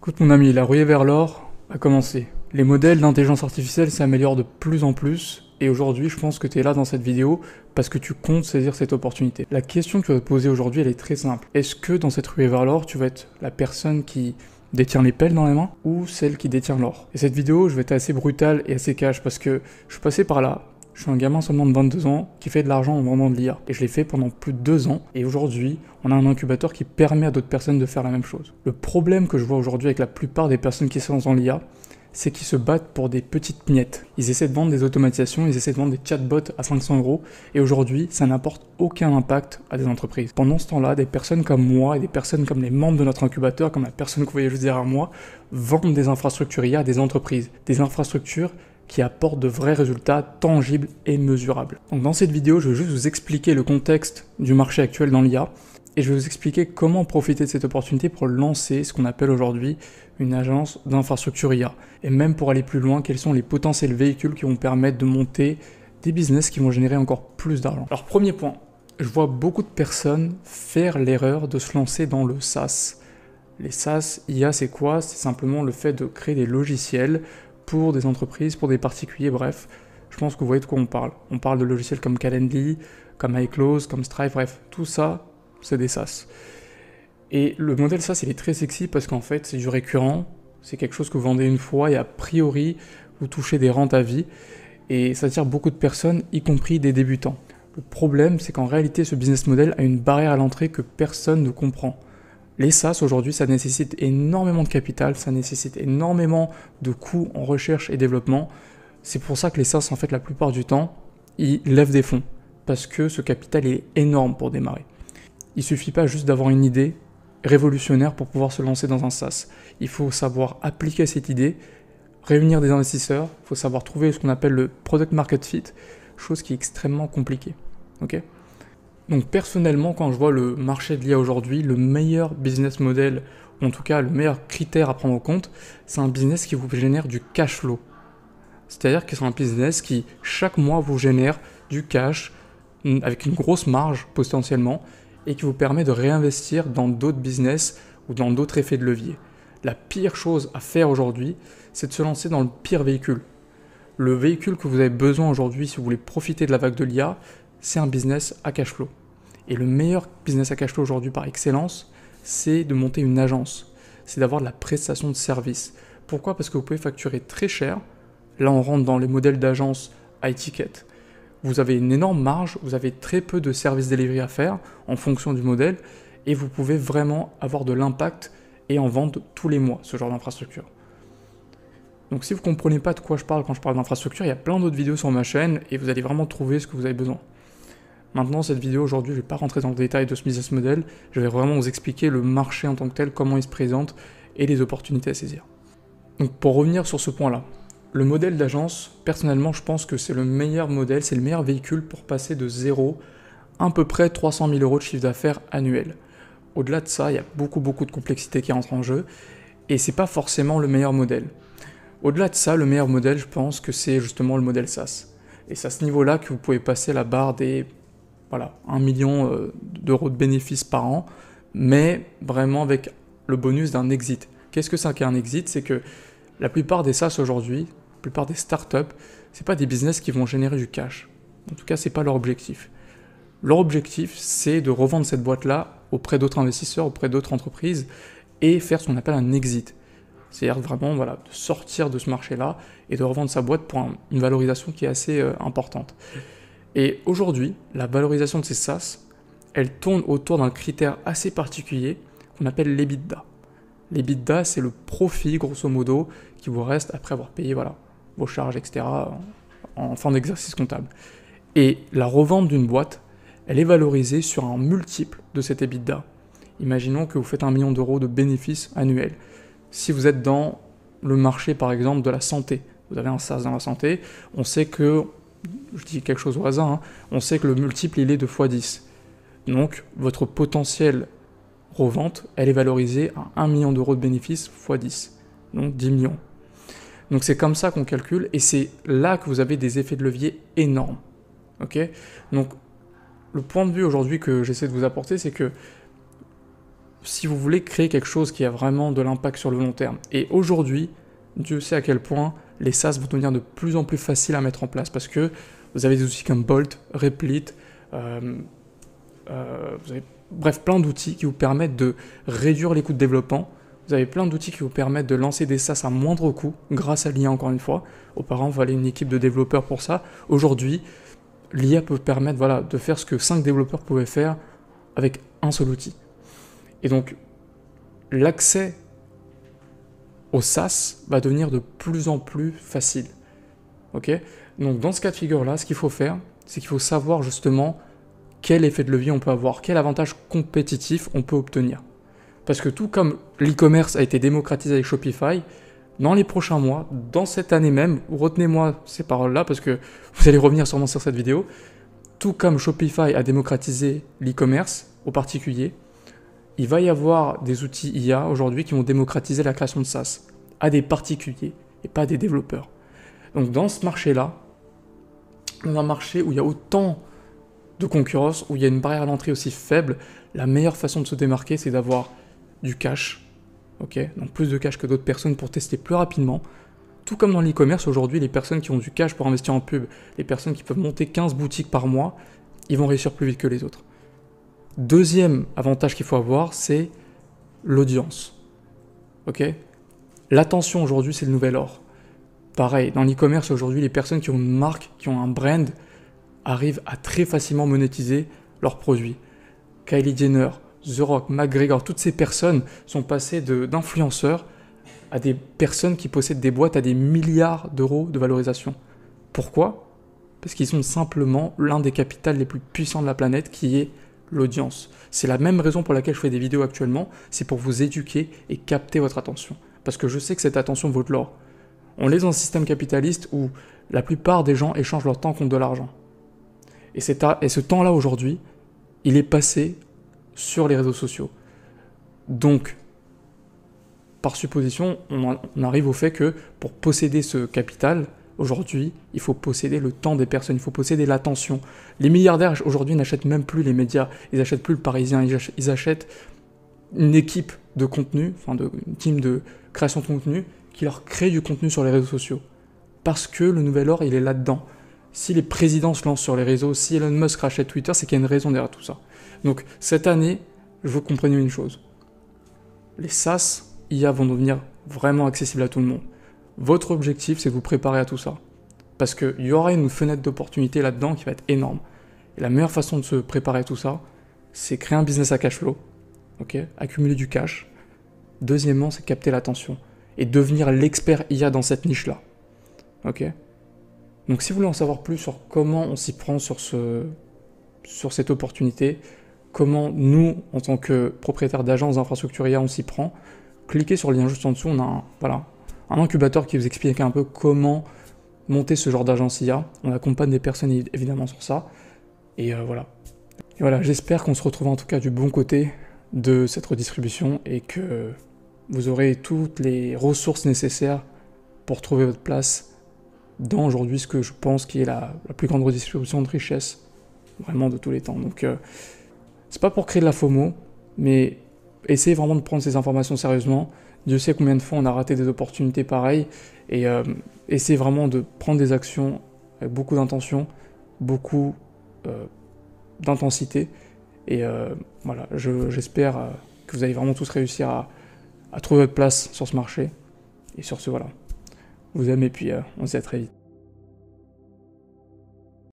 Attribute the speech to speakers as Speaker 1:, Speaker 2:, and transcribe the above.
Speaker 1: Écoute mon ami, la ruée vers l'or a commencé. Les modèles d'intelligence artificielle s'améliorent de plus en plus, et aujourd'hui je pense que tu es là dans cette vidéo parce que tu comptes saisir cette opportunité. La question que tu vas te poser aujourd'hui, elle est très simple. Est-ce que dans cette ruée vers l'or, tu vas être la personne qui détient les pelles dans les mains ou celle qui détient l'or? Et cette vidéo, je vais être assez brutale et assez cash parce que je suis passé par là. Je suis un gamin seulement de 22 ans qui fait de l'argent en vendant de l'IA. Et je l'ai fait pendant plus de 2 ans. Et aujourd'hui, on a un incubateur qui permet à d'autres personnes de faire la même chose. Le problème que je vois aujourd'hui avec la plupart des personnes qui se lancent dans l'IA, c'est qu'ils se battent pour des petites miettes. Ils essaient de vendre des automatisations, ils essaient de vendre des chatbots à 500 €. Et aujourd'hui, ça n'apporte aucun impact à des entreprises. Pendant ce temps-là, des personnes comme moi et des personnes comme les membres de notre incubateur, comme la personne que vous voyez juste derrière moi, vendent des infrastructures IA à des entreprises. Des infrastructures qui apportent de vrais résultats tangibles et mesurables. Donc dans cette vidéo, je vais juste vous expliquer le contexte du marché actuel dans l'IA et je vais vous expliquer comment profiter de cette opportunité pour lancer ce qu'on appelle aujourd'hui une agence d'infrastructure IA. Et même pour aller plus loin, quels sont les potentiels véhicules qui vont permettre de monter des business qui vont générer encore plus d'argent. Alors premier point, je vois beaucoup de personnes faire l'erreur de se lancer dans le SaaS. Les SaaS, IA, c'est quoi? C'est simplement le fait de créer des logiciels pour des entreprises, pour des particuliers, bref. Je pense que vous voyez de quoi on parle. On parle de logiciels comme Calendly, comme iClose, comme Stripe, bref. Tout ça, c'est des SaaS. Et le modèle SaaS, il est très sexy parce qu'en fait, c'est du récurrent. C'est quelque chose que vous vendez une fois et a priori, vous touchez des rentes à vie. Et ça attire beaucoup de personnes, y compris des débutants. Le problème, c'est qu'en réalité, ce business model a une barrière à l'entrée que personne ne comprend. Les SaaS aujourd'hui, ça nécessite énormément de capital, ça nécessite énormément de coûts en recherche et développement. C'est pour ça que les SaaS, en fait, la plupart du temps, ils lèvent des fonds. Parce que ce capital est énorme pour démarrer. Il suffit pas juste d'avoir une idée révolutionnaire pour pouvoir se lancer dans un SaaS. Il faut savoir appliquer cette idée, réunir des investisseurs, il faut savoir trouver ce qu'on appelle le product market fit, chose qui est extrêmement compliquée. Ok ? Donc personnellement, quand je vois le marché de l'IA aujourd'hui, le meilleur business model, ou en tout cas le meilleur critère à prendre en compte, c'est un business qui vous génère du cash flow. C'est-à-dire que c'est un business qui, chaque mois, vous génère du cash, avec une grosse marge potentiellement, et qui vous permet de réinvestir dans d'autres business ou dans d'autres effets de levier. La pire chose à faire aujourd'hui, c'est de se lancer dans le pire véhicule. Le véhicule que vous avez besoin aujourd'hui, si vous voulez profiter de la vague de l'IA, c'est un business à cash flow. Et le meilleur business à cash flow aujourd'hui par excellence, c'est de monter une agence. C'est d'avoir de la prestation de service. Pourquoi? Parce que vous pouvez facturer très cher. Là, on rentre dans les modèles d'agence high ticket. Vous avez une énorme marge, vous avez très peu de services delivery à faire en fonction du modèle et vous pouvez vraiment avoir de l'impact et en vendre tous les mois, ce genre d'infrastructure. Donc si vous ne comprenez pas de quoi je parle quand je parle d'infrastructure, il y a plein d'autres vidéos sur ma chaîne et vous allez vraiment trouver ce que vous avez besoin. Maintenant, cette vidéo aujourd'hui, je ne vais pas rentrer dans le détail de ce business model, je vais vraiment vous expliquer le marché en tant que tel, comment il se présente et les opportunités à saisir. Donc pour revenir sur ce point-là, le modèle d'agence, personnellement, je pense que c'est le meilleur modèle, c'est le meilleur véhicule pour passer de 0 à peu près 300 000 € de chiffre d'affaires annuel. Au-delà de ça, il y a beaucoup de complexité qui entre en jeu et c'est pas forcément le meilleur modèle. Au-delà de ça, le meilleur modèle, je pense que c'est justement le modèle SaaS. Et c'est à ce niveau-là que vous pouvez passer la barre des 1 million d'euros de bénéfices par an, mais vraiment avec le bonus d'un exit. Qu'est-ce que c'est qu'un exit? C'est que la plupart des SaaS aujourd'hui, la plupart des startups, c'est pas des business qui vont générer du cash. En tout cas, c'est pas leur objectif. Leur objectif, c'est de revendre cette boîte-là auprès d'autres investisseurs, auprès d'autres entreprises, et faire ce qu'on appelle un exit. C'est-à-dire vraiment de sortir de ce marché-là et de revendre sa boîte pour une valorisation qui est assez importante. Et aujourd'hui, la valorisation de ces SaaS, elle tourne autour d'un critère assez particulier qu'on appelle l'EBITDA. L'EBITDA, c'est le profit, grosso modo, qui vous reste après avoir payé vos charges, etc. en fin d'exercice comptable. Et la revente d'une boîte, elle est valorisée sur un multiple de cet EBITDA. Imaginons que vous faites 1 million d'euros de bénéfices annuels. Si vous êtes dans le marché, par exemple, de la santé, vous avez un SaaS dans la santé, on sait que, je dis quelque chose au hasard, on sait que le multiple, il est de x10. Donc, votre potentiel revente, elle est valorisée à 1 million d'euros de bénéfices x10, donc 10 millions. Donc c'est comme ça qu'on calcule, et c'est là que vous avez des effets de levier énormes. Ok ? Donc, le point de vue aujourd'hui que j'essaie de vous apporter, c'est que si vous voulez créer quelque chose qui a vraiment de l'impact sur le long terme. Et aujourd'hui, Dieu sait à quel point les SaaS vont devenir de plus en plus faciles à mettre en place parce que vous avez des outils comme Bolt, Replit, vous avez bref plein d'outils qui vous permettent de réduire les coûts de développement. Vous avez plein d'outils qui vous permettent de lancer des SaaS à moindre coût grâce à l'IA encore une fois. Auparavant, il fallait une équipe de développeurs pour ça. Aujourd'hui, l'IA peut permettre de faire ce que 5 développeurs pouvaient faire avec un seul outil. Et donc, l'accès au SaaS va devenir de plus en plus facile. Ok ? Donc, dans ce cas de figure-là, ce qu'il faut faire, c'est qu'il faut savoir justement quel effet de levier on peut avoir, quel avantage compétitif on peut obtenir. Parce que tout comme l'e-commerce a été démocratisé avec Shopify, dans les prochains mois, dans cette année même, retenez-moi ces paroles-là parce que vous allez revenir sûrement sur cette vidéo, tout comme Shopify a démocratisé l'e-commerce aux particuliers, il va y avoir des outils IA aujourd'hui qui vont démocratiser la création de SaaS à des particuliers et pas à des développeurs. Donc dans ce marché-là, dans un marché où il y a autant de concurrence, où il y a une barrière à l'entrée aussi faible, la meilleure façon de se démarquer, c'est d'avoir du cash, donc plus de cash que d'autres personnes pour tester plus rapidement. Tout comme dans l'e-commerce, aujourd'hui, les personnes qui ont du cash pour investir en pub, les personnes qui peuvent monter 15 boutiques par mois, ils vont réussir plus vite que les autres. Deuxième avantage qu'il faut avoir, c'est l'audience. L'attention aujourd'hui, c'est le nouvel or. Pareil, dans l'e-commerce aujourd'hui, les personnes qui ont une marque, qui ont un brand, arrivent à très facilement monétiser leurs produits. Kylie Jenner, The Rock, McGregor, toutes ces personnes sont passées d'influenceurs à des personnes qui possèdent des boîtes à des milliards d'euros de valorisation. Pourquoi ? Parce qu'ils ont simplement l'un des capitals les plus puissants de la planète qui est l'audience. C'est la même raison pour laquelle je fais des vidéos actuellement, c'est pour vous éduquer et capter votre attention. Parce que je sais que cette attention vaut de l'or. On est dans un système capitaliste où la plupart des gens échangent leur temps contre de l'argent. Et ce temps-là aujourd'hui, il est passé sur les réseaux sociaux. Donc, par supposition, on arrive au fait que pour posséder ce capital, aujourd'hui, il faut posséder le temps des personnes, il faut posséder l'attention. Les milliardaires aujourd'hui n'achètent même plus les médias, ils n'achètent plus le Parisien, ils achètent une équipe de contenu, une team de création de contenu qui leur crée du contenu sur les réseaux sociaux. Parce que le nouvel or, il est là-dedans. Si les présidents se lancent sur les réseaux, si Elon Musk rachète Twitter, c'est qu'il y a une raison derrière tout ça. Donc cette année, je veux que vous compreniez une chose. Les SaaS, IA vont devenir vraiment accessibles à tout le monde. Votre objectif, c'est de vous préparer à tout ça. Parce qu'il y aura une fenêtre d'opportunité là-dedans qui va être énorme. Et la meilleure façon de se préparer à tout ça, c'est créer un business à cash flow, accumuler du cash. Deuxièmement, c'est capter l'attention et devenir l'expert IA dans cette niche-là. Donc si vous voulez en savoir plus sur comment on s'y prend sur cette opportunité, comment nous, en tant que propriétaires d'agences d'infrastructure IA, on s'y prend, cliquez sur le lien juste en dessous, on a un incubateur qui vous explique un peu comment monter ce genre d'agence IA. On accompagne des personnes évidemment sur ça. Et voilà, j'espère qu'on se retrouve en tout cas du bon côté de cette redistribution et que vous aurez toutes les ressources nécessaires pour trouver votre place dans aujourd'hui ce que je pense qui est la plus grande redistribution de richesse vraiment de tous les temps. Donc c'est pas pour créer de la FOMO, mais essayez vraiment de prendre ces informations sérieusement. Dieu sait combien de fois on a raté des opportunités pareilles, et essayez vraiment de prendre des actions avec beaucoup d'intention, beaucoup d'intensité, et j'espère que vous allez vraiment tous réussir à trouver votre place sur ce marché, et sur ce, je vous aime, et puis on se dit à très vite.